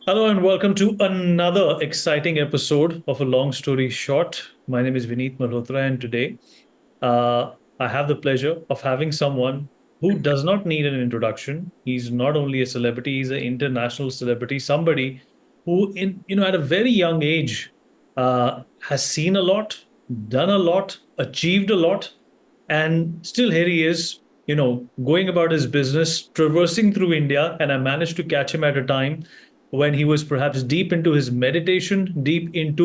Hello and welcome to another exciting episode of A Long Story Short. My name is Vineet Malhotra, and today I have the pleasure of having someone who does not need an introduction. He's not only a celebrity; he's an international celebrity. Somebody who, at a very young age, has seen a lot, done a lot, achieved a lot, and still here he is. Going about his business, traversing through India, and I managed to catch him at a time when he was perhaps deep into his meditation, deep into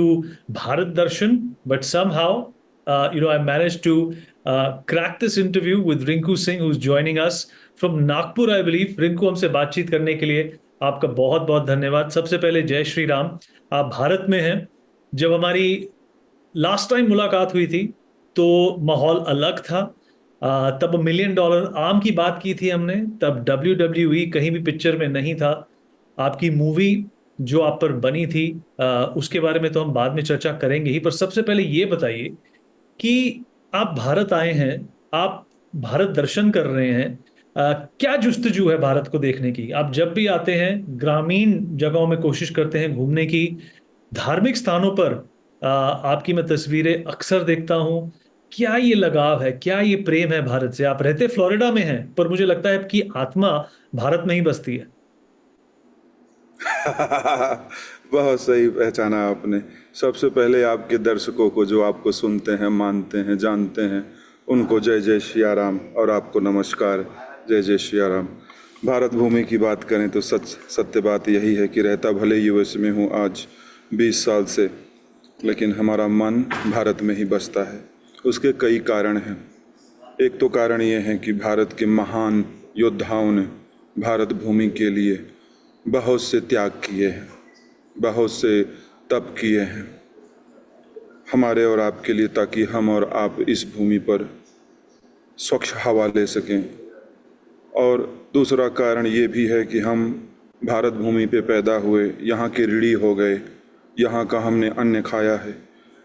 Bharat Darshan, but somehow, I managed to crack this interview with Rinku Singh, who's joining us from Nagpur, I believe. Rinku हमसे बातचीत करने के लिए आपका बहुत बहुत धन्यवाद। सबसे पहले जय श्री राम। आप भारत में हैं। जब हमारी लास्ट टाइम मुलाकात हुई थी तो माहौल अलग था। तब मिलियन डॉलर आर्म की बात की थी हमने। तब डब्ल्यू डब्ल्यू ई कहीं भी पिक्चर में नहीं था। आपकी मूवी जो आप पर बनी थी, उसके बारे में तो हम बाद में चर्चा करेंगे ही, पर सबसे पहले ये बताइए कि आप भारत आए हैं, आप भारत दर्शन कर रहे हैं। क्या जुस्तजू है भारत को देखने की? आप जब भी आते हैं ग्रामीण जगहों में कोशिश करते हैं घूमने की, धार्मिक स्थानों पर आपकी मैं तस्वीरें अक्सर देखता हूं। क्या ये लगाव है, क्या ये प्रेम है भारत से? आप रहते फ्लोरिडा में हैं, पर मुझे लगता है कि आत्मा भारत में ही बसती है। बहुत सही पहचाना आपने। सबसे पहले आपके दर्शकों को, जो आपको सुनते हैं, मानते हैं, जानते हैं, उनको जय जय सिया राम, और आपको नमस्कार, जय जय सिया राम। भारत भूमि की बात करें तो सत्य बात यही है कि रहता भले यूएस में हूँ आज 20 साल से, लेकिन हमारा मन भारत में ही बसता है। उसके कई कारण हैं। एक तो कारण ये है कि भारत के महान योद्धाओं ने भारत भूमि के लिए बहुत से त्याग किए हैं, बहुत से तप किए हैं हमारे और आपके लिए, ताकि हम और आप इस भूमि पर स्वच्छ हवा ले सकें। और दूसरा कारण ये भी है कि हम भारत भूमि पे पैदा हुए, यहाँ के ऋणी हो गए, यहाँ का हमने अन्न खाया है,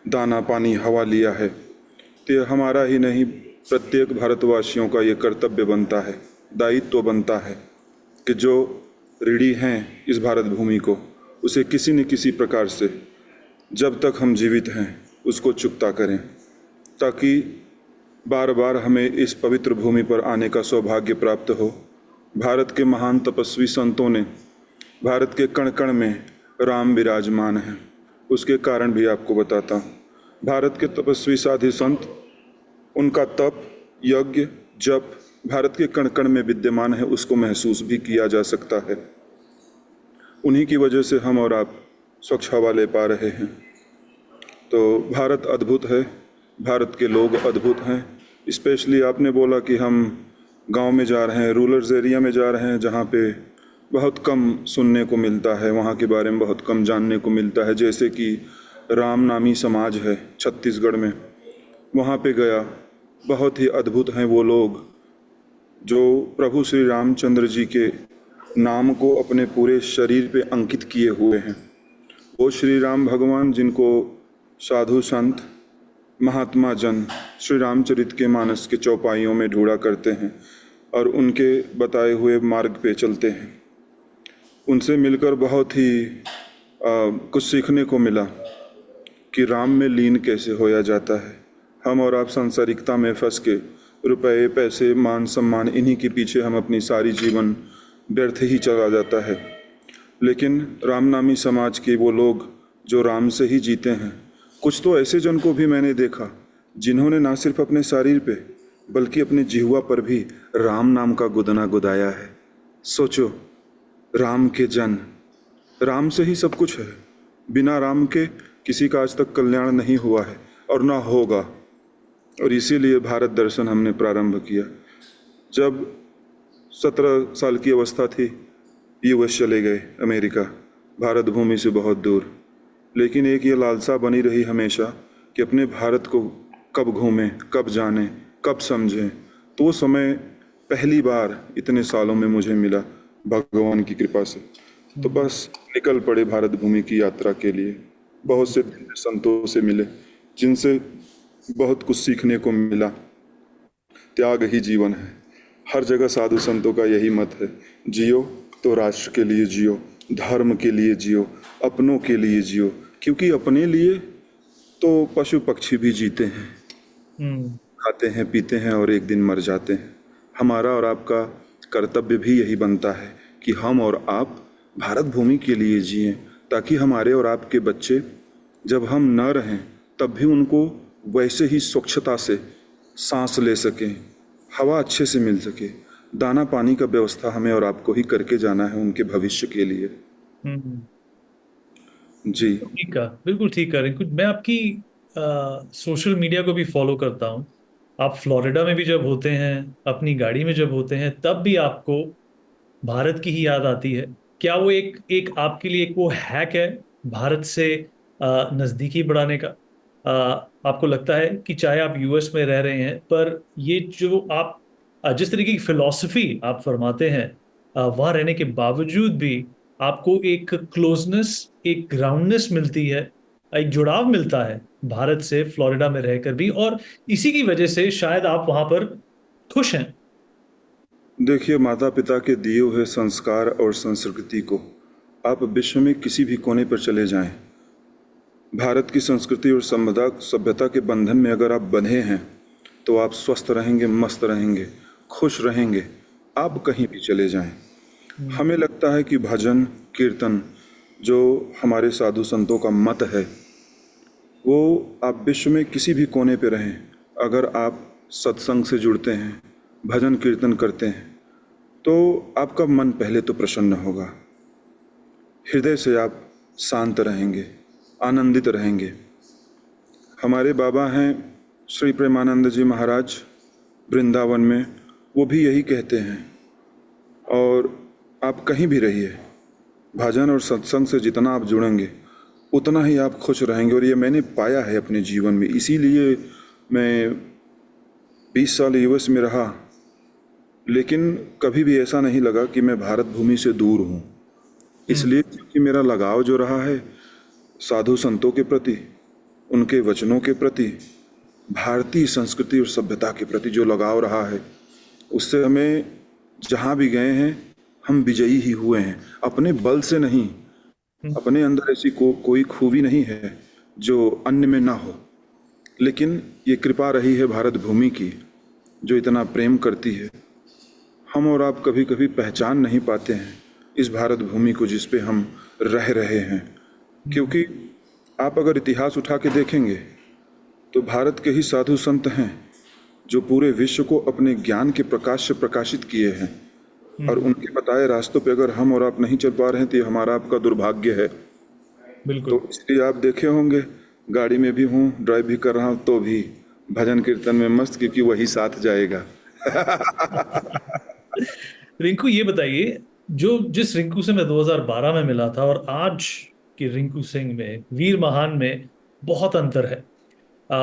दाना पानी हवा लिया है। तो ये हमारा ही नहीं, प्रत्येक भारतवासियों का ये कर्तव्य बनता है, दायित्व बनता है कि जो ऋणी हैं इस भारत भूमि को, उसे किसी न किसी प्रकार से जब तक हम जीवित हैं उसको चुकता करें, ताकि बार बार हमें इस पवित्र भूमि पर आने का सौभाग्य प्राप्त हो। भारत के महान तपस्वी संतों ने, भारत के कण कण में राम विराजमान हैं, उसके कारण भी आपको बताता हूँ। भारत के तपस्वी साधु संत, उनका तप, यज्ञ, जप भारत के कण कण में विद्यमान है, उसको महसूस भी किया जा सकता है। उन्हीं की वजह से हम और आप स्वच्छ हवा ले पा रहे हैं। तो भारत अद्भुत है, भारत के लोग अद्भुत हैं। स्पेशली आपने बोला कि हम गांव में जा रहे हैं, रूरल एरिया में जा रहे हैं, जहां पे बहुत कम सुनने को मिलता है, वहां के बारे में बहुत कम जानने को मिलता है। जैसे कि राम नामी समाज है छत्तीसगढ़ में, वहाँ पे गया, बहुत ही अद्भुत हैं वो लोग जो प्रभु श्री रामचंद्र जी के नाम को अपने पूरे शरीर पे अंकित किए हुए हैं। वो श्री राम भगवान जिनको साधु संत, महात्मा जन श्री रामचरित के मानस के चौपाइयों में ढूंढा करते हैं और उनके बताए हुए मार्ग पे चलते हैं। उनसे मिलकर बहुत ही कुछ सीखने को मिला कि राम में लीन कैसे होया जाता है। हम और आप सांसारिकता में फंस के रुपए, पैसे, मान सम्मान, इन्हीं के पीछे हम अपनी सारी जीवन व्यर्थ ही चला जाता है। लेकिन रामनामी समाज के वो लोग जो राम से ही जीते हैं, कुछ तो ऐसे जन को भी मैंने देखा जिन्होंने ना सिर्फ अपने शरीर पे बल्कि अपने जिह्वा पर भी राम नाम का गुदना गुदाया है। सोचो, राम के जन, राम से ही सब कुछ है। बिना राम के किसी का आज तक कल्याण नहीं हुआ है और ना होगा। और इसीलिए भारत दर्शन हमने प्रारंभ किया। जब 17 साल की अवस्था थी, यूएस चले गए, अमेरिका, भारत भूमि से बहुत दूर। लेकिन एक ये लालसा बनी रही हमेशा कि अपने भारत को कब घूमें, कब जानें, कब समझें। तो वो समय पहली बार इतने सालों में मुझे मिला भगवान की कृपा से। तो बस निकल पड़े भारत भूमि की यात्रा के लिए। बहुत से संतों से मिले जिनसे बहुत कुछ सीखने को मिला। त्याग ही जीवन है। हर जगह साधु संतों का यही मत है, जियो तो राष्ट्र के लिए जियो, धर्म के लिए जियो, अपनों के लिए जियो, क्योंकि अपने लिए तो पशु पक्षी भी जीते हैं, हम्म। खाते हैं, पीते हैं और एक दिन मर जाते हैं। हमारा और आपका कर्तव्य भी यही बनता है कि हम और आप भारत भूमि के लिए जिएं, ताकि हमारे और आपके बच्चे जब हम न रहें तब भी उनको वैसे ही स्वच्छता से सांस ले सकें, हवा अच्छे से मिल सके। दाना पानी का व्यवस्था हमें और आपको ही करके जाना है उनके भविष्य के लिए। हम्म। जी। ठीक है, बिल्कुल ठीक है रिंकू। मैं आपकी सोशल मीडिया को भी फॉलो करता हूँ। आप फ्लोरिडा में भी जब होते हैं, अपनी गाड़ी में जब होते हैं, तब भी आपको भारत की ही याद आती है। क्या वो एक एक आपके लिए एक वो हैक है भारत से नजदीकी बढ़ाने का? आपको लगता है कि चाहे आप यूएस में रह रहे हैं, पर ये जो आप जिस तरीके की फिलॉसफी आप फरमाते हैं, वहां रहने के बावजूद भी आपको एक क्लोजनेस, एक ग्राउंडनेस मिलती है, एक जुड़ाव मिलता है भारत से, फ्लोरिडा में रहकर भी, और इसी की वजह से शायद आप वहां पर खुश हैं। देखिए, माता पिता के दिए हुए संस्कार और संस्कृति को आप विश्व में किसी भी कोने पर चले जाएं, भारत की संस्कृति और सभ्यता के बंधन में अगर आप बंधे हैं तो आप स्वस्थ रहेंगे, मस्त रहेंगे, खुश रहेंगे, आप कहीं भी चले जाएं। हम्म। हमें लगता है कि भजन कीर्तन जो हमारे साधु संतों का मत है, वो आप विश्व में किसी भी कोने पे रहें, अगर आप सत्संग से जुड़ते हैं, भजन कीर्तन करते हैं, तो आपका मन पहले तो प्रसन्न होगा, हृदय से आप शांत रहेंगे, आनंदित रहेंगे। हमारे बाबा हैं श्री प्रेमानंद जी महाराज वृंदावन में, वो भी यही कहते हैं। और आप कहीं भी रहिए, भजन और सत्संग से जितना आप जुड़ेंगे उतना ही आप खुश रहेंगे। और ये मैंने पाया है अपने जीवन में, इसीलिए मैं 20 साल यूएस में रहा, लेकिन कभी भी ऐसा नहीं लगा कि मैं भारत भूमि से दूर हूँ। इसलिए क्योंकि मेरा लगाव जो रहा है साधु संतों के प्रति, उनके वचनों के प्रति, भारतीय संस्कृति और सभ्यता के प्रति जो लगाव रहा है, उससे हमें जहाँ भी गए हैं हम विजयी ही हुए हैं, अपने बल से नहीं। अपने अंदर ऐसी कोई खूबी नहीं है जो अन्य में ना हो, लेकिन ये कृपा रही है भारत भूमि की जो इतना प्रेम करती है। हम और आप कभी कभी पहचान नहीं पाते हैं इस भारत भूमि को जिस पे हम रह रहे हैं, क्योंकि आप अगर इतिहास उठा के देखेंगे तो भारत के ही साधु संत हैं जो पूरे विश्व को अपने ज्ञान के प्रकाश से प्रकाशित किए हैं। और उनके बताए रास्तों पे अगर हम और आप नहीं चल पा रहे हैं तो ये हमारा आपका दुर्भाग्य है। बिल्कुल। तो इसलिए आप देखे होंगे, गाड़ी में भी हूँ, ड्राइव भी कर रहा हूँ, तो भी भजन कीर्तन में मस्त, क्योंकि वही साथ जाएगा। रिंकू ये बताइए, जो जिस रिंकू से मैं 2012 में मिला था और आज के रिंकू सिंह में, वीर महान में बहुत अंतर है। आ,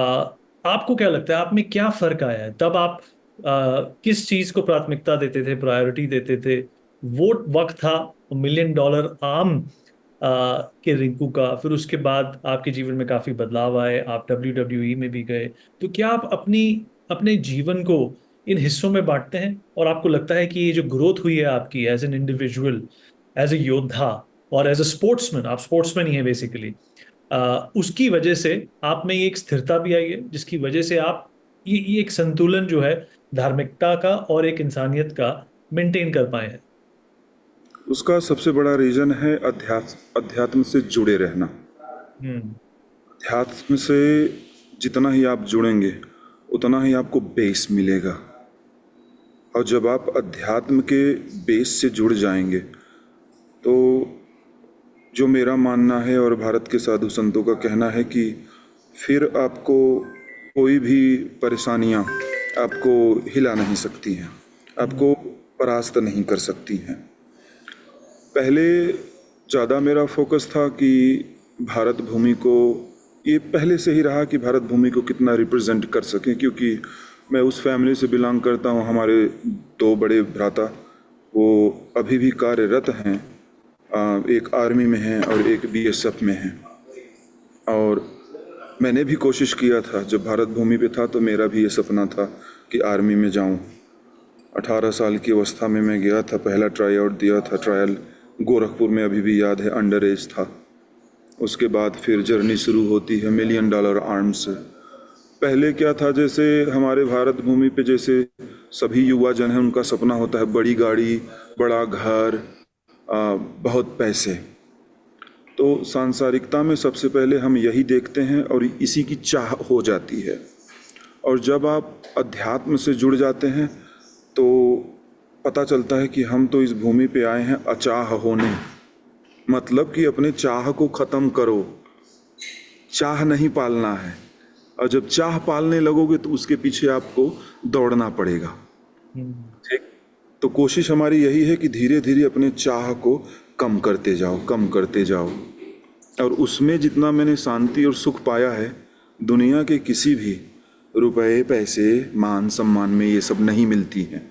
आपको क्या लगता है, आप में क्या फर्क आया है? तब आप किस चीज को प्राथमिकता देते थे, प्रायोरिटी देते थे? वो वक्त था मिलियन डॉलर आम के रिंकू का, फिर उसके बाद आपके जीवन में काफी बदलाव आए, आप WWE में भी गए। तो क्या आप अपनी अपने जीवन को इन हिस्सों में बांटते हैं, और आपको लगता है कि ये जो ग्रोथ हुई है आपकी as an individual, as a योद्धा और एज ए स्पोर्ट्समैन, आप स्पोर्ट्समैन ही है बेसिकली, उसकी वजह से आप में ये एक स्थिरता भी आई है, जिसकी वजह से आप ये एक संतुलन जो है धार्मिकता का और एक इंसानियत का मेंटेन कर पाए हैं? उसका सबसे बड़ा रीजन है अध्यात्म से जुड़े रहना। हम्म। अध्यात्म से जितना ही आप जुड़ेंगे उतना ही आपको बेस मिलेगा। और जब आप अध्यात्म के बेस से जुड़ जाएंगे तो जो मेरा मानना है और भारत के साधु संतों का कहना है कि फिर आपको कोई भी परेशानियां आपको हिला नहीं सकती हैं, आपको परास्त नहीं कर सकती हैं। पहले ज़्यादा मेरा फोकस था कि भारत भूमि को, ये पहले से ही रहा कि भारत भूमि को कितना रिप्रेजेंट कर सकें, क्योंकि मैं उस फैमिली से बिलोंग करता हूँ। हमारे 2 बड़े भ्राता वो अभी भी कार्यरत हैं, एक आर्मी में हैं और एक BSF में हैं। और मैंने भी कोशिश किया था, जब भारत भूमि पे था तो मेरा भी ये सपना था कि आर्मी में जाऊं। 18 साल की अवस्था में मैं गया था, पहला ट्राई आउट दिया था, ट्रायल गोरखपुर में अभी भी याद है, अंडर एज था। उसके बाद फिर जर्नी शुरू होती है $1 मिलियन आर्म्स से। पहले क्या था, जैसे हमारे भारत भूमि पे जैसे सभी युवा जन हैं, उनका सपना होता है बड़ी गाड़ी, बड़ा घर, बहुत पैसे। तो सांसारिकता में सबसे पहले हम यही देखते हैं और इसी की चाह हो जाती है। और जब आप अध्यात्म से जुड़ जाते हैं तो पता चलता है कि हम तो इस भूमि पे आए हैं अचाह होने, मतलब कि अपने चाह को ख़त्म करो, चाह नहीं पालना है। और जब चाह पालने लगोगे तो उसके पीछे आपको दौड़ना पड़ेगा। ठीक। तो कोशिश हमारी यही है कि धीरे धीरे अपने चाह को कम करते जाओ, कम करते जाओ। और उसमें जितना मैंने शांति और सुख पाया है, दुनिया के किसी भी रुपए, पैसे, मान सम्मान में ये सब नहीं मिलती हैं।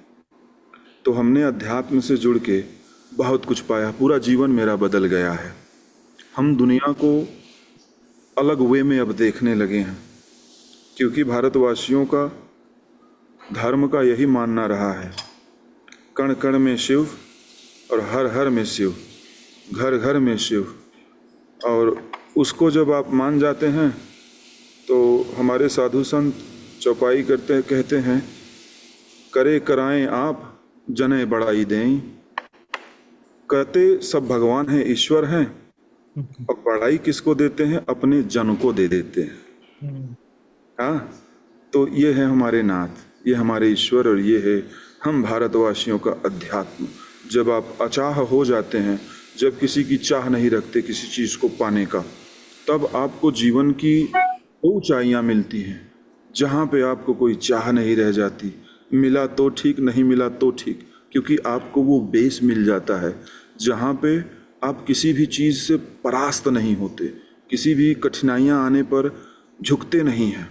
तो हमने अध्यात्म से जुड़ के बहुत कुछ पाया, पूरा जीवन मेरा बदल गया है। हम दुनिया को अलग वे में अब देखने लगे हैं, क्योंकि भारतवासियों का धर्म का यही मानना रहा है, कण कण में शिव और हर हर में शिव, घर घर में शिव। और उसको जब आप मान जाते हैं तो हमारे साधु संत चौपाई करते हैं, कहते हैं, करे कराएं आप जने बड़ाई दें। कहते सब भगवान हैं, ईश्वर हैं, और बड़ाई किसको देते हैं? अपने जन को दे देते हैं। हाँ, तो ये है हमारे नाथ, ये हमारे ईश्वर, और ये है हम भारतवासियों का अध्यात्म। जब आप अचाह हो जाते हैं, जब किसी की चाह नहीं रखते किसी चीज़ को पाने का, तब आपको जीवन की ऊंचाइयाँ मिलती हैं, जहाँ पे आपको कोई चाह नहीं रह जाती। मिला तो ठीक, नहीं मिला तो ठीक, क्योंकि आपको वो बेस मिल जाता है जहाँ पे आप किसी भी चीज़ से परास्त नहीं होते, किसी भी कठिनाइयाँ आने पर झुकते नहीं हैं,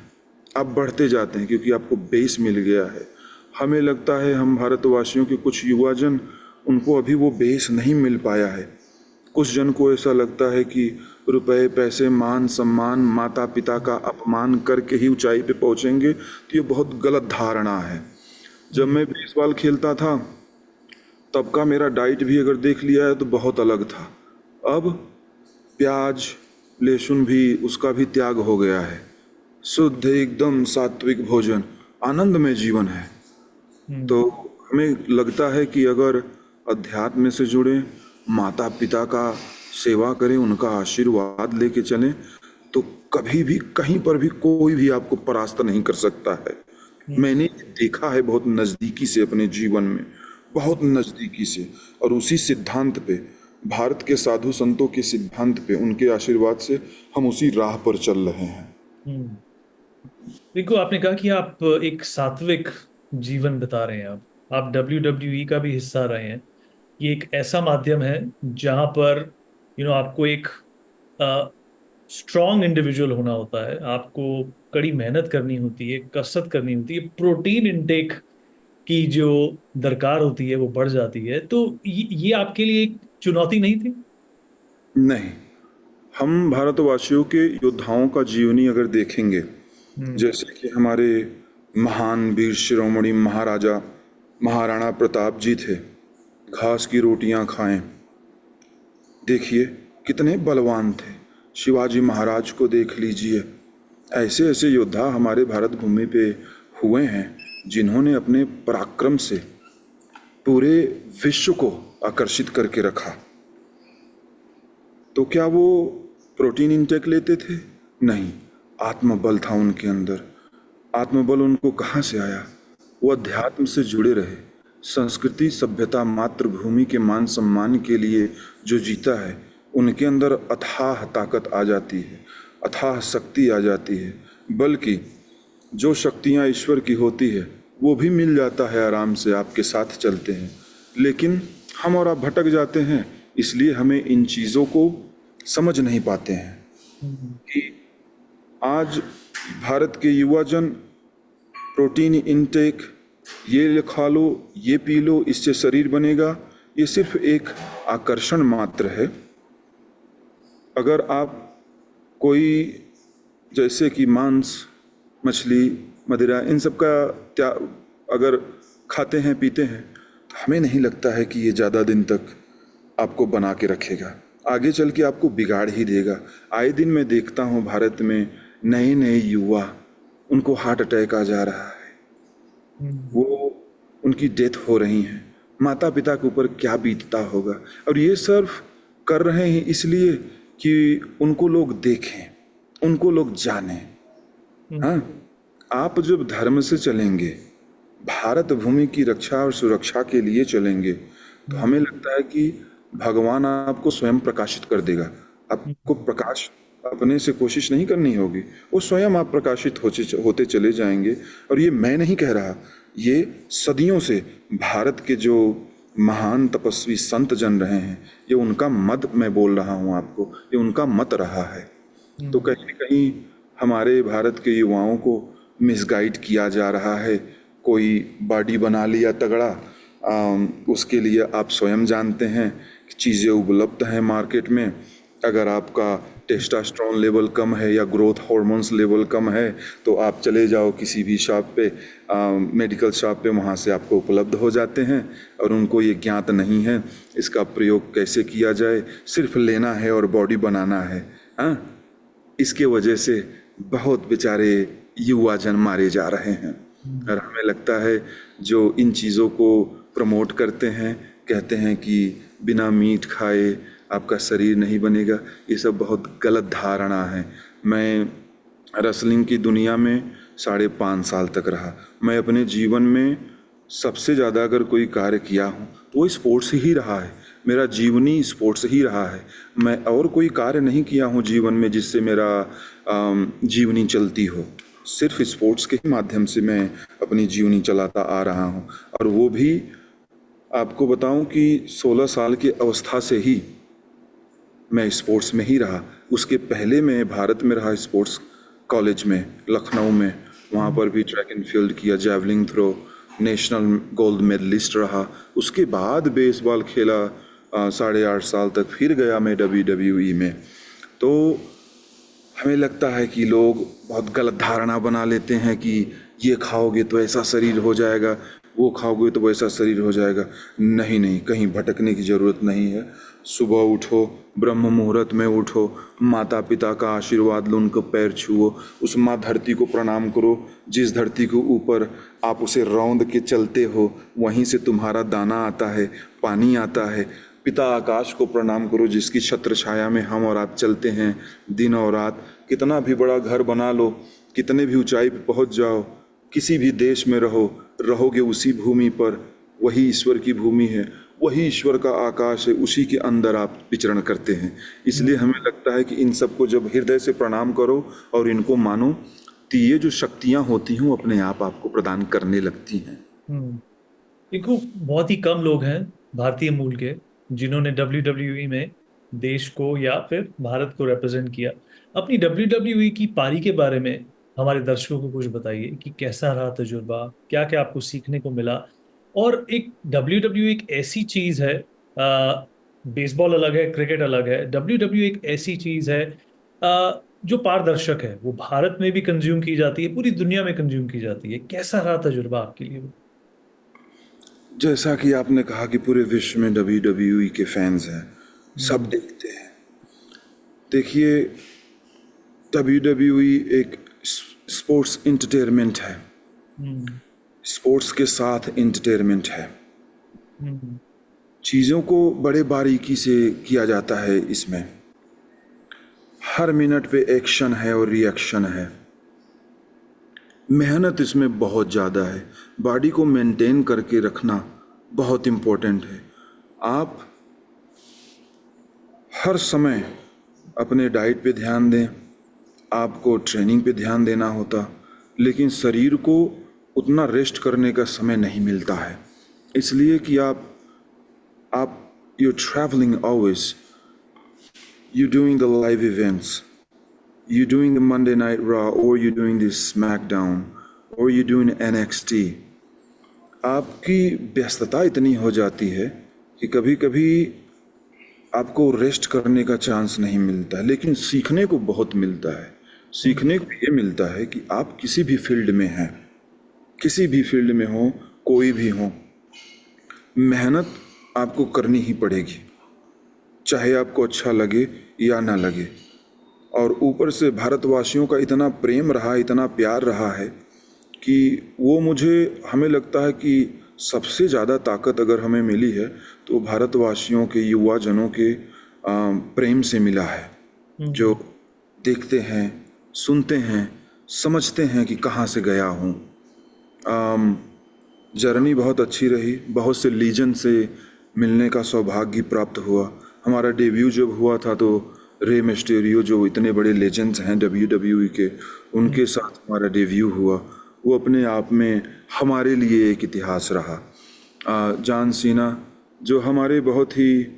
आप बढ़ते जाते हैं, क्योंकि आपको बेस मिल गया है। हमें लगता है हम भारतवासियों के कुछ युवा जन, उनको अभी वो बेस नहीं मिल पाया है। कुछ जन को ऐसा लगता है कि रुपए, पैसे, मान सम्मान, माता पिता का अपमान करके ही ऊंचाई पे पहुंचेंगे, तो ये बहुत गलत धारणा है। जब मैं बेसबॉल खेलता था तब का मेरा डाइट भी अगर देख लिया है तो बहुत अलग था। अब प्याज, लहसुन भी, उसका भी त्याग हो गया है। शुद्ध एकदम सात्विक भोजन, आनंदमय जीवन है। तो हमें लगता है कि अगर अध्यात्म से जुड़े, माता पिता का सेवा करें, उनका आशीर्वाद लेके चलें, तो कभी भी कहीं पर भी कोई भी आपको परास्त नहीं कर सकता है। मैंने देखा है बहुत नज़दीकी से अपने जीवन में, बहुत नज़दीकी से। और उसी सिद्धांत पे, भारत के साधु संतों के सिद्धांत पे, उनके आशीर्वाद से हम उसी राह पर चल रहे हैं। देखो, आपने कहा कि आप एक सात्विक जीवन बिता रहे हैं। आप WWE का भी हिस्सा रहे हैं। ये एक ऐसा माध्यम है जहां पर आपको एक स्ट्रॉन्ग इंडिविजुअल होना होता है, आपको कड़ी मेहनत करनी होती है, कसरत करनी होती है, प्रोटीन इनटेक की जो दरकार होती है वो बढ़ जाती है। तो ये आपके लिए एक चुनौती नहीं थी? नहीं, हम भारतवासियों के योद्धाओं का जीवनी अगर देखेंगे, जैसे कि हमारे महान वीर शिरोमणि महाराजा महाराणा प्रताप जी थे, घास की रोटियां खाएं, देखिए कितने बलवान थे। शिवाजी महाराज को देख लीजिए। ऐसे ऐसे योद्धा हमारे भारत भूमि पे हुए हैं जिन्होंने अपने पराक्रम से पूरे विश्व को आकर्षित करके रखा। तो क्या वो प्रोटीन इंटेक लेते थे? नहीं, आत्मबल था उनके अंदर। आत्मबल उनको कहाँ से आया? वो अध्यात्म से जुड़े रहे। संस्कृति, सभ्यता, मातृभूमि के मान सम्मान के लिए जो जीता है, उनके अंदर अथाह ताकत आ जाती है, अथाह शक्ति आ जाती है। बल्कि जो शक्तियाँ ईश्वर की होती है वो भी मिल जाता है आराम से, आपके साथ चलते हैं। लेकिन हम और आप भटक जाते हैं, इसलिए हमें इन चीज़ों को समझ नहीं पाते हैं कि आज भारत के युवा जन प्रोटीन इनटेक, ये खा लो, ये पी लो, इससे शरीर बनेगा, ये सिर्फ एक आकर्षण मात्र है। अगर आप कोई जैसे कि मांस, मछली, मदिरा, इन सब का अगर खाते हैं, पीते हैं, तो हमें नहीं लगता है कि ये ज़्यादा दिन तक आपको बना के रखेगा, आगे चल के आपको बिगाड़ ही देगा। आए दिन मैं देखता हूँ भारत में नए नए युवा, उनको हार्ट अटैक आ जा रहा है, हम्म, वो उनकी डेथ हो रही है। माता पिता के ऊपर क्या बीतता होगा। और ये सिर्फ कर रहे हैं इसलिए कि उनको लोग देखें, उनको लोग जानें। हम्म, हाँ, आप जब धर्म से चलेंगे, भारत भूमि की रक्षा और सुरक्षा के लिए चलेंगे, तो हम्म, हमें लगता है कि भगवान आपको स्वयं प्रकाशित कर देगा। आपको हम्म, प्रकाश अपने से कोशिश नहीं करनी होगी, वो स्वयं आप प्रकाशित होते चले जाएंगे। और ये मैं नहीं कह रहा, ये सदियों से भारत के जो महान तपस्वी संत जन रहे हैं, ये उनका मत मैं बोल रहा हूँ आपको, ये उनका मत रहा है। तो हम्म, कहीं न कहीं हमारे भारत के युवाओं को मिसगाइड किया जा रहा है। कोई बॉडी बना लिया तगड़ा, उसके लिए आप स्वयं जानते हैं कि चीज़ें उपलब्ध हैं मार्केट में। अगर आपका टेस्टोस्टेरोन लेवल कम है या ग्रोथ हार्मोन्स लेवल कम है, तो आप चले जाओ किसी भी शॉप पे, मेडिकल शॉप पे, वहाँ से आपको उपलब्ध हो जाते हैं। और उनको ये ज्ञात नहीं है इसका प्रयोग कैसे किया जाए, सिर्फ लेना है और बॉडी बनाना है। हाँ, इसके वजह से बहुत बेचारे युवा जन मारे जा रहे हैं। हम्म, और हमें लगता है जो इन चीज़ों को प्रमोट करते हैं, कहते हैं कि बिना मीट खाए आपका शरीर नहीं बनेगा, ये सब बहुत गलत धारणा है। मैं रेसलिंग की दुनिया में 5.5 साल तक रहा। मैं अपने जीवन में सबसे ज़्यादा अगर कोई कार्य किया हूँ तो वो स्पोर्ट्स ही रहा है। मेरा जीवनी स्पोर्ट्स ही रहा है। मैं और कोई कार्य नहीं किया हूँ जीवन में जिससे मेरा जीवनी चलती हो। सिर्फ स्पोर्ट्स के ही माध्यम से मैं अपनी जीवनी चलाता आ रहा हूँ। और वो भी आपको बताऊं कि 16 साल की अवस्था से ही मैं स्पोर्ट्स में ही रहा। उसके पहले मैं भारत में रहा स्पोर्ट्स कॉलेज में, लखनऊ में। वहाँ पर भी ट्रैक एंड फील्ड किया, javelin throw, national gold medalist रहा। उसके बाद बेसबॉल खेला 8.5 साल तक, फिर गया मैं WWE में। तो हमें लगता है कि लोग बहुत गलत धारणा बना लेते हैं कि ये खाओगे तो ऐसा शरीर हो जाएगा, वो खाओगे तो वैसा शरीर हो जाएगा। नहीं नहीं, कहीं भटकने की ज़रूरत नहीं है। सुबह उठो, ब्रह्म मुहूर्त में उठो, माता पिता का आशीर्वाद लो, उनको पैर छुओ, उस माँ धरती को प्रणाम करो जिस धरती के ऊपर आप उसे रौंद के चलते हो, वहीं से तुम्हारा दाना आता है, पानी आता है। पिता आकाश को प्रणाम करो जिसकी छत्र छाया में हम और आप चलते हैं दिन और रात। कितना भी बड़ा घर बना लो, कितने भी ऊंचाई पर पहुंच जाओ, किसी भी देश में रहोगे उसी भूमि पर। वही ईश्वर की भूमि है, वही ईश्वर का आकाश है, उसी के अंदर आप विचरण करते हैं। इसलिए हम्म, हमें लगता है कि इन सबको जब हृदय से प्रणाम करो और इनको मानो, तो ये जो शक्तियाँ होती हैं वो अपने आप आपको प्रदान करने लगती हैं। हम्म। देखो, बहुत ही कम लोग हैं भारतीय मूल के जिन्होंने WWE में देश को या फिर भारत को रिप्रेजेंट किया। अपनी WWE की पारी के बारे में हमारे दर्शकों को कुछ बताइए कि कैसा रहा तजुर्बा, क्या क्या आपको सीखने को मिला। और एक WWE एक ऐसी चीज है, बेसबॉल अलग है, क्रिकेट अलग है, WWE एक ऐसी चीज है जो पारदर्शक है। वो भारत में भी कंज्यूम की जाती है, पूरी दुनिया में कंज्यूम की जाती है। कैसा रहा तजुर्बा आपके लिए वो? जैसा कि आपने कहा कि पूरे विश्व में WWE के फैंस हैं, सब हम्म, देखते हैं। देखिए, WWE एक स्पोर्ट्स इंटरटेनमेंट है, हम्म, स्पोर्ट्स के साथ इंटरटेनमेंट है। हम्म, चीज़ों को बड़े बारीकी से किया जाता है इसमें। हर मिनट पे एक्शन है और रिएक्शन है। मेहनत इसमें बहुत ज़्यादा है। बॉडी को मेंटेन करके रखना बहुत इम्पोर्टेंट है। आप हर समय अपने डाइट पे ध्यान दें, आपको ट्रेनिंग पे ध्यान देना होता, लेकिन शरीर को उतना रेस्ट करने का समय नहीं मिलता है। इसलिए कि आप you travelling always, you doing the live events, you doing the Monday Night Raw, or you doing the SmackDown, or you doing NXT। आपकी व्यस्तता इतनी हो जाती है कि कभी कभी आपको रेस्ट करने का चांस नहीं मिलता है। लेकिन सीखने को बहुत मिलता है। सीखने को ये मिलता है कि आप किसी भी फील्ड में हैं, किसी भी फील्ड में हो, कोई भी हो, मेहनत आपको करनी ही पड़ेगी। चाहे आपको अच्छा लगे या ना लगे। और ऊपर से भारतवासियों का इतना प्रेम रहा, इतना प्यार रहा है कि वो हमें लगता है कि सबसे ज़्यादा ताकत अगर हमें मिली है तो भारतवासियों के, युवा जनों के प्रेम से मिला है। जो हम्म। देखते हैं, सुनते हैं, समझते हैं कि कहाँ से गया हूँ। जर्नी बहुत अच्छी रही, बहुत से लीजेंड से मिलने का सौभाग्य प्राप्त हुआ। हमारा डेब्यू जब हुआ था तो रे मिस्टेरियो, जो इतने बड़े लेजेंड्स हैं WWE के, उनके साथ हमारा डेब्यू हुआ। वो अपने आप में हमारे लिए एक इतिहास रहा। जॉन सीना, जो हमारे बहुत ही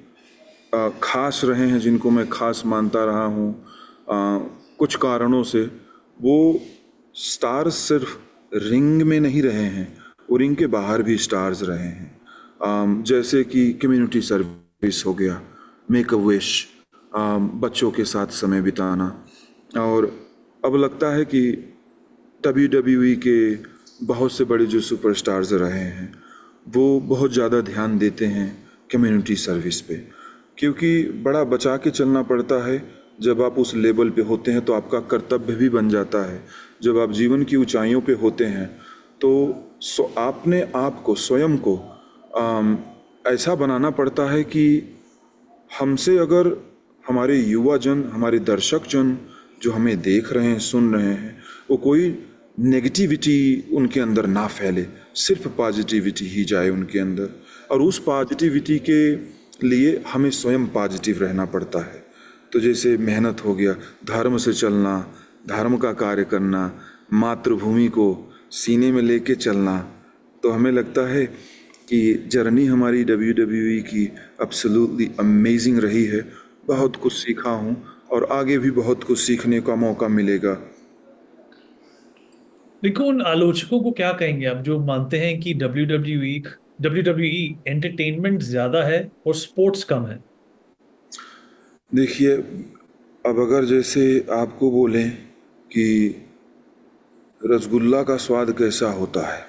खास रहे हैं, जिनको मैं खास मानता रहा हूँ कुछ कारणों से। वो स्टार्स सिर्फ रिंग में नहीं रहे हैं, वो रिंग के बाहर भी स्टार्स रहे हैं। जैसे कि कम्युनिटी सर्विस हो गया, मेक अ विश, बच्चों के साथ समय बिताना। और अब लगता है कि WWE के बहुत से बड़े जो सुपरस्टार्स रहे हैं वो बहुत ज़्यादा ध्यान देते हैं कम्युनिटी सर्विस पे, क्योंकि बड़ा बचा के चलना पड़ता है। जब आप उस लेवल पे होते हैं तो आपका कर्तव्य भी बन जाता है। जब आप जीवन की ऊंचाइयों पे होते हैं तो आपने आप को, स्वयं को ऐसा बनाना पड़ता है कि हमसे अगर हमारे युवा जन, हमारे दर्शक जन जो हमें देख रहे हैं, सुन रहे हैं, वो कोई नेगेटिविटी उनके अंदर ना फैले, सिर्फ पॉजिटिविटी ही जाए उनके अंदर। और उस पॉजिटिविटी के लिए हमें स्वयं पॉजिटिव रहना पड़ता है। तो जैसे मेहनत हो गया, धर्म से चलना, धर्म का कार्य करना, मातृभूमि को सीने में लेके चलना। तो हमें लगता है कि जर्नी हमारी WWE की एब्सोल्युटली अमेजिंग रही है। बहुत कुछ सीखा हूँ और आगे भी बहुत कुछ सीखने का मौका मिलेगा। देखो, उन आलोचकों को क्या कहेंगे आप जो मानते हैं कि WWE एंटरटेनमेंट ज्यादा है और स्पोर्ट्स कम है? देखिए, अब अगर जैसे आपको बोलें कि रसगुल्ला का स्वाद कैसा होता है,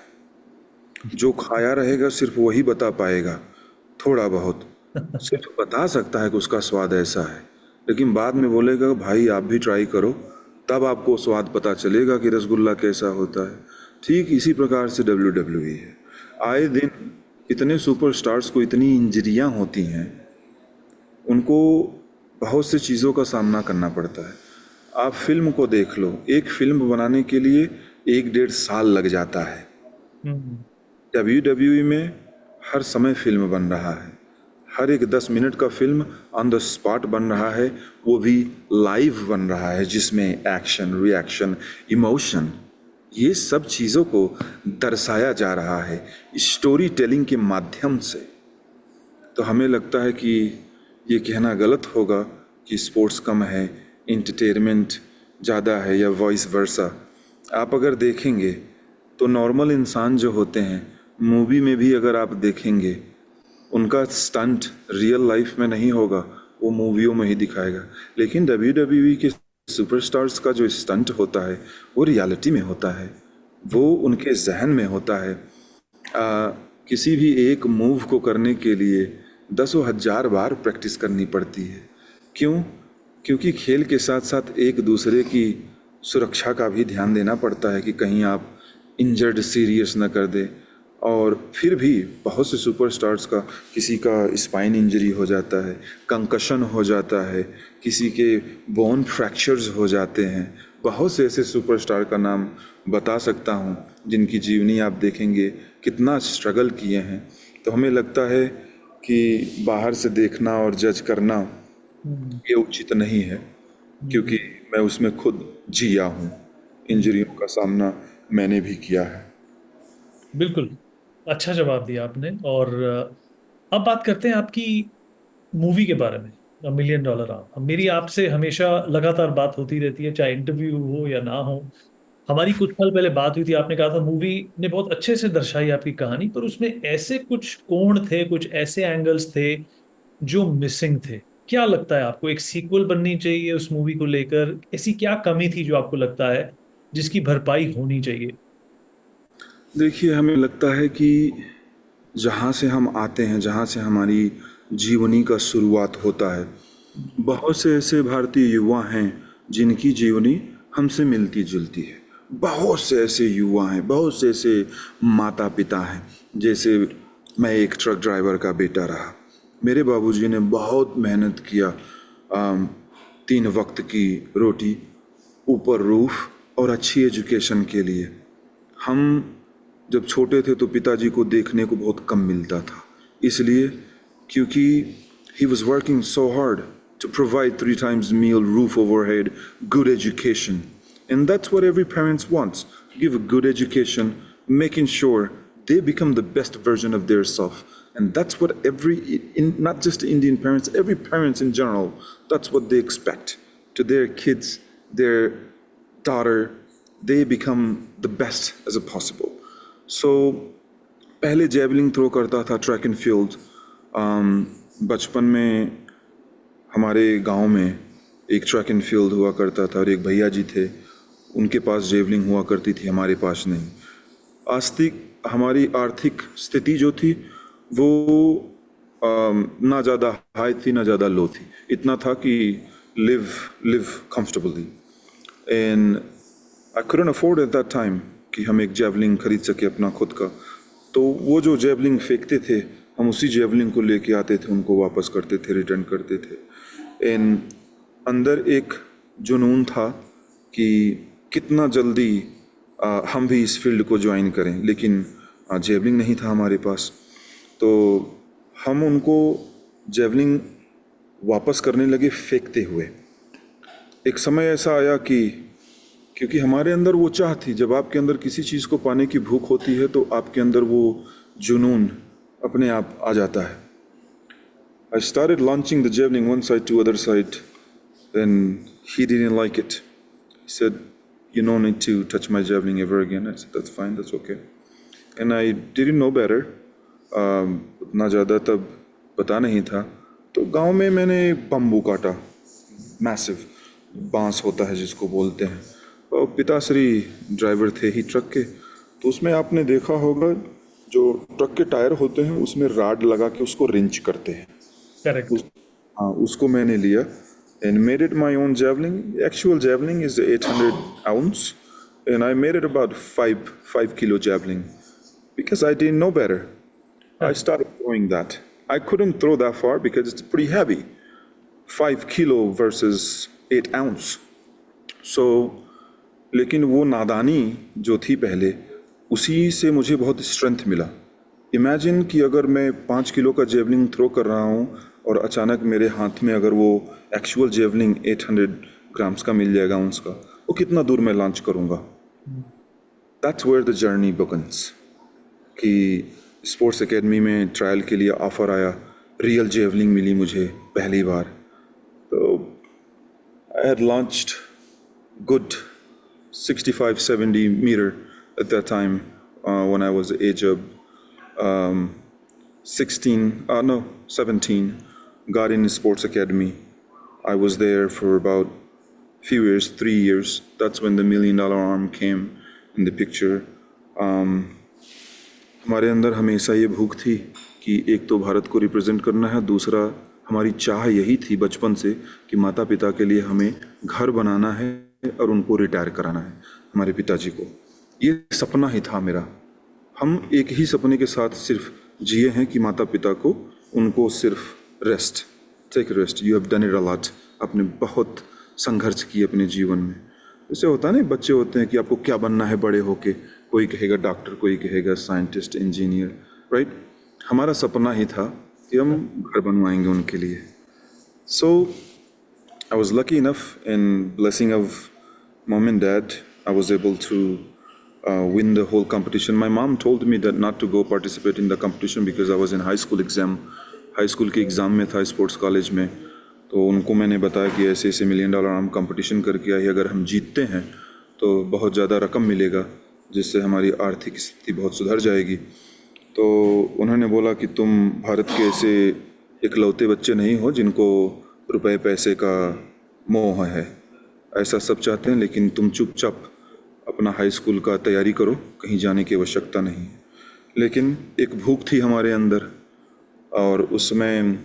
जो खाया रहेगा सिर्फ वही बता पाएगा। थोड़ा बहुत सिर्फ बता सकता है कि उसका स्वाद ऐसा है, लेकिन बाद में बोलेगा भाई आप भी ट्राई करो, तब आपको स्वाद पता चलेगा कि रसगुल्ला कैसा होता है। ठीक इसी प्रकार से WWE है। आए दिन इतने सुपरस्टार्स को इतनी इंजरियां होती हैं, उनको बहुत सी चीज़ों का सामना करना पड़ता है। आप फिल्म को देख लो, एक फिल्म बनाने के लिए 1 डेढ़ साल लग जाता है। हम्म। WWE में हर समय फिल्म बन रहा है, हर एक 10 मिनट का फिल्म ऑन द स्पॉट बन रहा है, वो भी लाइव बन रहा है, जिसमें एक्शन, रिएक्शन, इमोशन, ये सब चीज़ों को दर्शाया जा रहा है स्टोरी टेलिंग के माध्यम से। तो हमें लगता है कि ये कहना गलत होगा कि स्पोर्ट्स कम है, इंटरटेनमेंट ज़्यादा है या वॉइस वर्सा। आप अगर देखेंगे तो नॉर्मल इंसान जो होते हैं, मूवी में भी अगर आप देखेंगे, उनका स्टंट रियल लाइफ में नहीं होगा, वो मूवियों में ही दिखाएगा। लेकिन WWE के सुपरस्टार्स का जो स्टंट होता है वो रियलिटी में होता है, वो उनके जहन में होता है। किसी भी एक मूव को करने के लिए दसों हजार बार प्रैक्टिस करनी पड़ती है। क्यों? क्योंकि खेल के साथ साथ एक दूसरे की सुरक्षा का भी ध्यान देना पड़ता है कि कहीं आप इंजर्ड सीरियस न कर दे। और फिर भी बहुत से सुपरस्टार्स का, किसी का स्पाइन इंजरी हो जाता है, कंकशन हो जाता है, किसी के बोन फ्रैक्चर्स हो जाते हैं। बहुत से ऐसे सुपरस्टार का नाम बता सकता हूँ जिनकी जीवनी आप देखेंगे कितना स्ट्रगल किए हैं। तो हमें लगता है कि बाहर से देखना और जज करना हम्म। ये उचित नहीं है, क्योंकि मैं उसमें खुद जिया हूँ, इंजरियों का सामना मैंने भी किया है। बिल्कुल। अच्छा जवाब दिया आपने। और अब बात करते हैं आपकी मूवी के बारे में, $1 मिलियन आर्म। मेरी आपसे हमेशा लगातार बात होती रहती है, चाहे इंटरव्यू हो या ना हो। हमारी कुछ साल पहले बात हुई थी, आपने कहा था मूवी ने बहुत अच्छे से दर्शाई आपकी कहानी, पर उसमें ऐसे कुछ कोण थे, कुछ ऐसे एंगल्स थे जो मिसिंग थे। क्या लगता है आपको, एक सीक्वल बननी चाहिए उस मूवी को लेकर? ऐसी क्या कमी थी जो आपको लगता है जिसकी भरपाई होनी चाहिए? देखिए, हमें लगता है कि जहाँ से हम आते हैं, जहाँ से हमारी जीवनी का शुरुआत होता है। बहुत से ऐसे भारतीय युवा हैं जिनकी जीवनी हमसे मिलती जुलती है। बहुत से ऐसे युवा हैं, बहुत से ऐसे माता पिता हैं। जैसे मैं एक ट्रक ड्राइवर का बेटा रहा। मेरे बाबूजी ने बहुत मेहनत किया 3 वक्त की रोटी, ऊपर रूफ और अच्छी एजुकेशन के लिए। हम जब छोटे थे तो पिताजी को देखने को बहुत कम मिलता था, इसलिए क्योंकि he was working so hard to provide 3 times meal, roof overhead, good education. And that's what every parent wants, give a good education, making sure they become the best version of their self. And that's what not just Indian parents, every parents in general, that's what they expect to their kids, their daughter, they become the best as possible. So पहले javelin throw करता था, track and field. बचपन में हमारे गांव में एक track and field हुआ करता था और एक भैया जी थे, उनके पास जेवलिंग हुआ करती थी, हमारे पास नहीं। हमारी आर्थिक स्थिति जो थी वो ना ज़्यादा हाई थी ना ज़्यादा लो थी। इतना था कि live comfortably, and I couldn't afford at that time कि हम एक जेवलिंग खरीद सके अपना खुद का। तो वो जो जेवलिंग फेंकते थे, हम उसी जेवलिंग को लेके आते थे, उनको वापस करते थे, रिटर्न करते थे। एंड अंदर एक जुनून था कि कितना जल्दी हम भी इस फील्ड को ज्वाइन करें, लेकिन जेवलिंग नहीं था हमारे पास। तो हम उनको जेवलिंग वापस करने लगे फेंकते हुए। एक समय ऐसा आया कि क्योंकि हमारे अंदर वो चाह थी, जब आपके अंदर किसी चीज़ को पाने की भूख होती है तो आपके अंदर वो जुनून अपने आप आ जाता है। I started launching the javelin one side to other side, and he didn't like it. He said, "You don't need to touch my javelin ever again." I said, "That's fine, that's okay." And I didn't know better. उतना ज़्यादा तब पता नहीं था। तो गांव में मैंने बम्बू काटा, मैसिव बांस होता है जिसको बोलते हैं। और पिताश्री ड्राइवर थे ही ट्रक के, तो उसमें आपने देखा होगा जो ट्रक के टायर होते हैं उसमें राड लगा के उसको रिंच करते हैं। करेक्ट। हाँ, उसको मैंने लिया and made it my own javelin. Actual javelin is 800 ounce, and I made it about 5 kilo javelin because I didn't know better. I started throwing that. I couldn't throw that far because it's pretty heavy. 5 kilo versus 8 ounce. So, लेकिन वो नादानी जो थी पहले, उसी से मुझे बहुत स्ट्रेंथ मिला। इमेजिन कि अगर मैं 5 किलो का जेवलिंग थ्रो कर रहा हूँ और अचानक मेरे हाथ में अगर वो एक्चुअल जेवलिंग 800 ग्राम्स का मिल जाएगा, उन्स का, वो कितना दूर मैं लॉन्च करूँगा। That's where the journey begins. कि स्पोर्ट्स एकेडमी में ट्रायल के लिए ऑफ़र आया, रियल जेवलिंग मिली मुझे पहली बार। तो I had launched good 65-70 meter at that time when I was the age of 17, got in sports academy. I was there for about few years, 3 years. That's when the $1 million arm came in the picture. हमारे अंदर हमेशा ये भूख थी कि एक तो भारत को रिप्रेजेंट करना है, दूसरा हमारी चाह यही थी बचपन से कि माता पिता के लिए हमें घर बनाना है और उनको रिटायर कराना है, हमारे पिताजी को। ये सपना ही था मेरा। हम एक ही सपने के साथ सिर्फ जिए हैं कि माता पिता को, उनको सिर्फ rest, take rest, you have done it a lot. आपने बहुत संघर्ष किए अपने जीवन में। जैसे होता है ना, बच्चे होते हैं कि आपको क्या बनना है बड़े होके, कोई कहेगा डॉक्टर, कोई कहेगा साइंटिस्ट, इंजीनियर, राइट। हमारा सपना ही था कि हम घर बनवाएंगे उनके लिए। सो I was lucky enough, and blessing of mom and dad, I was able to win the whole competition. My mom told me that not to go participate in the competition because I was in high school exam. High school के exam में था sports college में। तो उनको मैंने बताया कि ऐसे ऐसे $1 million हम कंपटीशन करके आए, अगर हम जीतते हैं तो बहुत ज़्यादा रकम मिलेगा, जिससे हमारी आर्थिक स्थिति बहुत सुधर जाएगी। तो उन्होंने बोला कि तुम भारत के ऐसे इकलौते बच्चे नहीं हो जिनको रुपए पैसे का मोह है, ऐसा सब चाहते हैं, लेकिन तुम चुपचाप अपना हाई स्कूल का तैयारी करो, कहीं जाने की आवश्यकता नहीं है। लेकिन एक भूख थी हमारे अंदर, और उसमें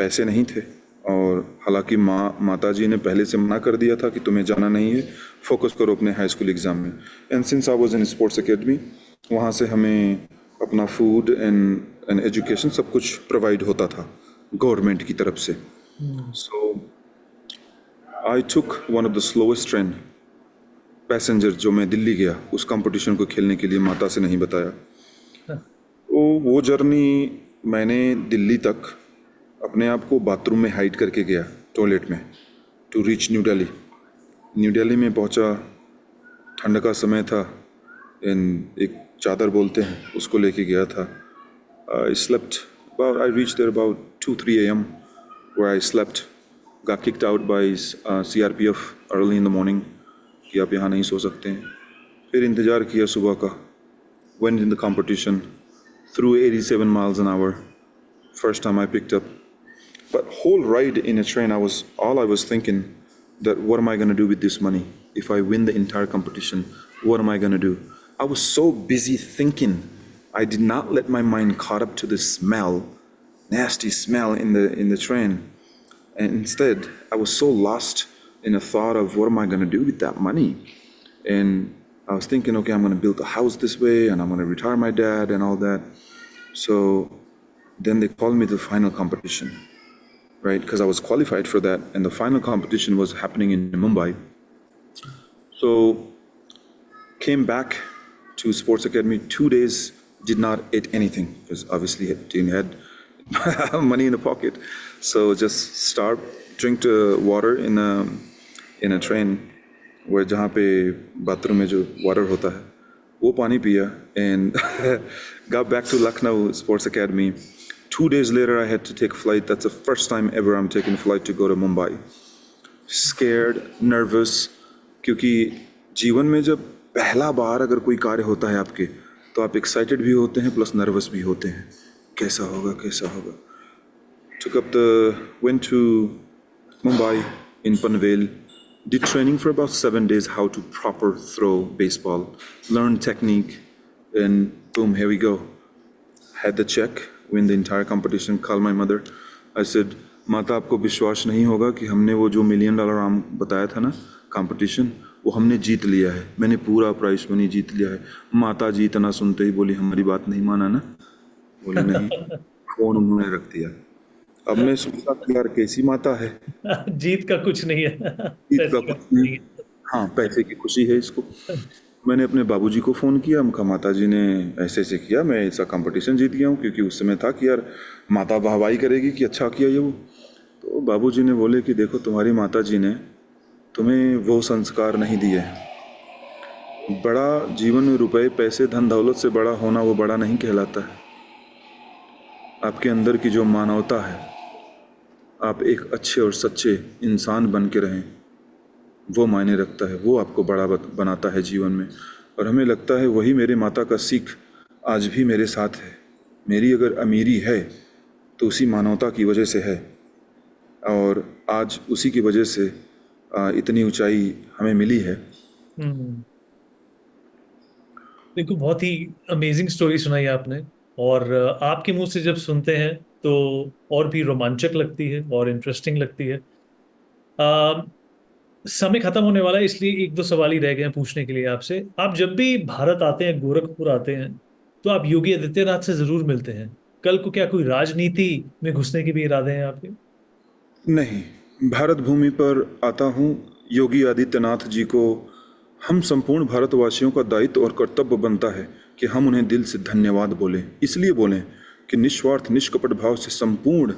पैसे नहीं थे, और हालांकि माता जी ने पहले से मना कर दिया था कि तुम्हें जाना नहीं है, फोकस करो अपने हाई स्कूल एग्ज़ाम में। And since I was in sports academy, वहाँ से हमें अपना फूड एंड एजुकेशन सब कुछ प्रोवाइड होता था गवर्नमेंट की तरफ से। So I took one of the slowest train passenger जो मैं दिल्ली गया उस कंपटीशन को खेलने के लिए, माता से नहीं बताया। तो वो जर्नी मैंने दिल्ली तक अपने आप को बाथरूम में हाइड करके गया, टॉयलेट में, टू रीच न्यू दिल्ली। न्यू दिल्ली में पहुंचा, ठंड का समय था, एक चादर बोलते हैं उसको लेके गया था। I slept about, I reach there about 2-3 AM, where I slept, got kicked out by CRPF early in the morning कि आप यहाँ नहीं सो सकते हैं। फिर इंतज़ार किया सुबह का, went in the competition, through 87 miles an hour, first time I picked up. But whole ride in a train, all I was thinking that what am I going to do with this money? If I win the entire competition, what am I going to do? I was so busy thinking, I did not let my mind caught up to the smell, nasty smell in the train. And instead, I was so lost in a thought of what am I going to do with that money? And I was thinking, okay, I'm going to build a house this way, and I'm going to retire my dad and all that. So then they called me to the final competition, right? Because I was qualified for that, and the final competition was happening in Mumbai. So came back to Sports Academy, 2 days, did not eat anything, because obviously didn't had money in the pocket. So just starved, drink water in a train, where जहाँ पे bathroom में जो water होता है वो पानी पिया, and got back to Lucknow Sports Academy. 2 days later I had to take a flight. That's the first time ever I'm taking a flight to go to Mumbai. Scared, nervous, क्योंकि जीवन में जब पहला बार अगर कोई कार्य होता है आपके, तो आप एक्साइटेड भी होते हैं प्लस नर्वस भी होते हैं, कैसा होगा कैसा होगा। Went to Mumbai in Panvel, did training for about 7 days, how to proper throw baseball, learn technique, and boom, here we go. Had the check, win the entire competition, called my mother. I said, माता आपको विश्वास नहीं होगा कि हमने वो जो $1 million आम बताया था ना कंपटीशन, वो हमने जीत लिया है, मैंने पूरा प्राइज मनी जीत लिया है। माता जी इतना सुनते ही बोली, हमारी बात नहीं माना ना? बोले नहीं, फोन उन्होंने रख दिया। अब मैं सोचा कि यार कैसी माता है, जीत का कुछ नहीं है, जीत का कुछ नहीं, हाँ पैसे की खुशी है इसको। मैंने अपने बाबूजी को फ़ोन किया, उनका माता जी ने ऐसे ऐसे किया, मैं ऐसा कंपटीशन जीत गया हूँ, क्योंकि उस समय था कि यार माता वाहवाही करेगी कि अच्छा किया ये वो। तो बाबूजी ने बोले कि देखो तुम्हारी माता जी ने तुम्हें वो संस्कार नहीं दिए हैं। बड़ा जीवन में रुपए पैसे धन दौलत से बड़ा होना वो बड़ा नहीं कहलाता है। आपके अंदर की जो मानवता है, आप एक अच्छे और सच्चे इंसान बन के रहें, वो मायने रखता है, वो आपको बड़ा बनाता है जीवन में। और हमें लगता है वही मेरे माता का सीख आज भी मेरे साथ है। मेरी अगर अमीरी है तो उसी मानवता की वजह से है, और आज उसी की वजह से इतनी ऊंचाई हमें मिली है। देखो, बहुत ही अमेजिंग स्टोरी सुनाई आपने, और आपके मुंह से जब सुनते हैं तो और भी रोमांचक लगती है और इंटरेस्टिंग लगती है। समय खत्म होने वाला है, इसलिए 1-2 सवाल ही रह गए हैं पूछने के लिए आपसे। आप जब भी भारत आते हैं, गोरखपुर आते हैं, तो आप योगी आदित्यनाथ से जरूर मिलते हैं। कल को क्या कोई राजनीति में घुसने के भी इरादे हैं आपके? नहीं, भारत भूमि पर आता हूँ योगी आदित्यनाथ जी को हम संपूर्ण भारतवासियों का दायित्व और कर्तव्य बनता है कि हम उन्हें दिल से धन्यवाद बोलें। इसलिए बोलें कि निस्वार्थ निष्कपट भाव से संपूर्ण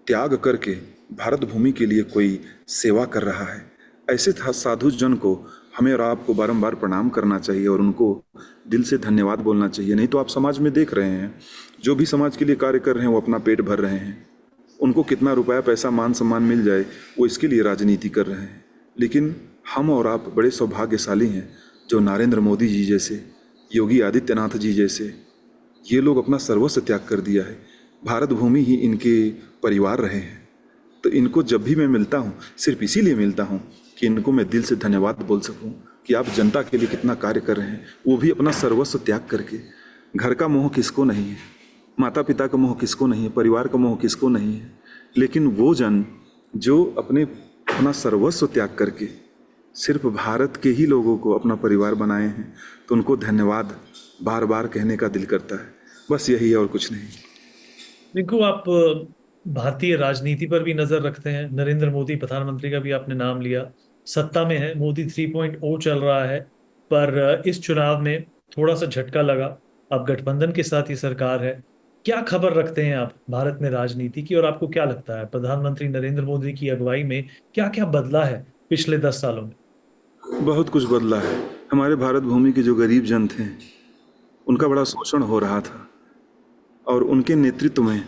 त्याग करके भारत भूमि के लिए कोई सेवा कर रहा है। ऐसे साधु जन को हमें और आपको बारंबार प्रणाम करना चाहिए और उनको दिल से धन्यवाद बोलना चाहिए। नहीं तो आप समाज में देख रहे हैं, जो भी समाज के लिए कार्य कर रहे हैं वो अपना पेट भर रहे हैं। उनको कितना रुपया पैसा मान सम्मान मिल जाए वो इसके लिए राजनीति कर रहे हैं। लेकिन हम और आप बड़े सौभाग्यशाली हैं जो नरेंद्र मोदी जी जैसे, योगी आदित्यनाथ जी जैसे, ये लोग अपना सर्वस्व त्याग कर दिया है। भारत भूमि ही इनके परिवार रहे हैं। तो इनको जब भी मैं मिलता हूँ सिर्फ इसीलिए मिलता हूँ कि इनको मैं दिल से धन्यवाद बोल सकूँ कि आप जनता के लिए कितना कार्य कर रहे हैं, वो भी अपना सर्वस्व त्याग करके। घर का मोह किसको नहीं है, माता पिता का मोह किसको नहीं है, परिवार का मोह किसको नहीं है, लेकिन वो जन जो अपना सर्वस्व त्याग करके सिर्फ भारत के ही लोगों को अपना परिवार बनाए हैं, तो उनको धन्यवाद बार बार कहने का दिल करता है। बस यही है और कुछ नहीं। देखो, आप भारतीय राजनीति पर भी नजर रखते हैं। नरेंद्र मोदी प्रधानमंत्री का भी आपने नाम लिया, सत्ता में है, मोदी 3.0 चल रहा है। पर इस चुनाव में थोड़ा सा झटका लगा। अब गठबंधन के साथ ही सरकार है। क्या खबर रखते हैं आप भारत में राजनीति की, और आपको क्या लगता है प्रधानमंत्री नरेंद्र मोदी की अगुवाई में क्या क्या बदला है पिछले 10 सालों में? बहुत कुछ बदला है। हमारे भारत भूमि के जो गरीब जन थे, उनका बड़ा शोषण हो रहा था, और उनके नेतृत्व में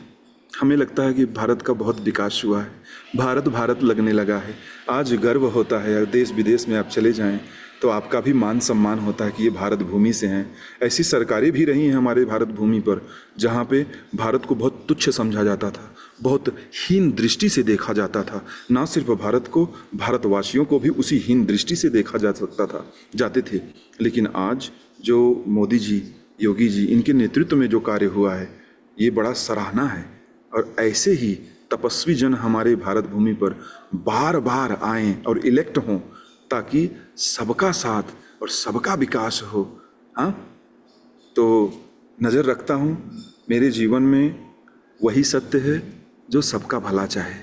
हमें लगता है कि भारत का बहुत विकास हुआ है। भारत भारत लगने लगा है। आज गर्व होता है, देश विदेश में आप चले जाएं तो आपका भी मान सम्मान होता है कि ये भारत भूमि से हैं। ऐसी सरकारें भी रही हैं हमारे भारत भूमि पर जहाँ पे भारत को बहुत तुच्छ समझा जाता था, बहुत हीन दृष्टि से देखा जाता था। ना सिर्फ भारत को, भारतवासियों को भी उसी हीन दृष्टि से देखा जा सकता था, जाते थे। लेकिन आज जो मोदी जी, योगी जी, इनके नेतृत्व में जो कार्य हुआ है, ये बड़ा सराहना है। और ऐसे ही तपस्वी जन हमारे भारत भूमि पर बार बार आएं और इलेक्ट हों, ताकि सबका साथ और सबका विकास हो। हाँ, तो नज़र रखता हूँ, मेरे जीवन में वही सत्य है जो सबका भला चाहे,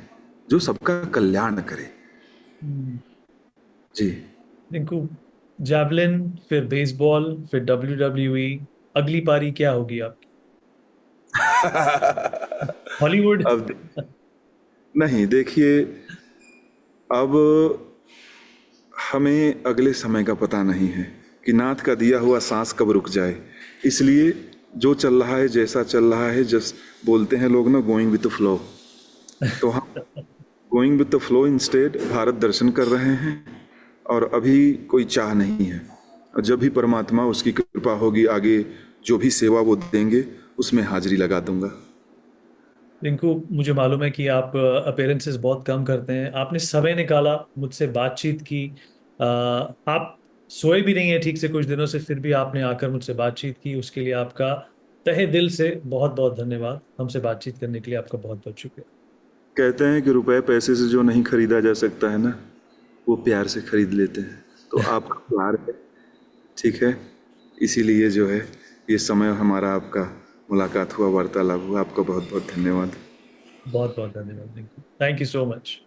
जो सबका कल्याण करे। जी। देखो, जैवलिन, फिर बेसबॉल, फिर WWE, अगली पारी क्या होगी आपकी? हॉलीवुड? अब नहीं, देखिए, अब हमें अगले समय का पता नहीं है कि नाथ का दिया हुआ सांस कब रुक जाए। इसलिए जो चल रहा है, जैसा चल रहा है, जस्ट बोलते हैं लोग ना, गोइंग विद द फ्लो। तो हम going with the flow instead Bharat दर्शन कर रहे हैं, और अभी कोई चाह नहीं है। और जब भी परमात्मा उसकी कृपा होगी, आगे जो भी सेवा वो देंगे उसमें हाजिरी लगा दूंगा। रिंकू, मुझे मालूम है कि आप अपीयरेंसेस बहुत कम करते हैं। आपने समय निकाला, मुझसे बातचीत की। आप सोए भी नहीं है ठीक से कुछ दिनों से, फिर भी आपने आकर मुझसे बातचीत की। उसके लिए आपका तहे दिल से बहुत बहुत धन्यवाद। हमसे बातचीत करने के लिए आपका बहुत बहुत शुक्रिया। कहते हैं कि रुपए पैसे से जो नहीं खरीदा जा सकता है ना, वो प्यार से खरीद लेते हैं। तो आपका प्यार है, ठीक है, इसीलिए जो है ये समय हमारा आपका मुलाकात हुआ, वार्तालाप हुआ। आपका बहुत बहुत धन्यवाद। बहुत बहुत धन्यवाद Rinku, thank you so much.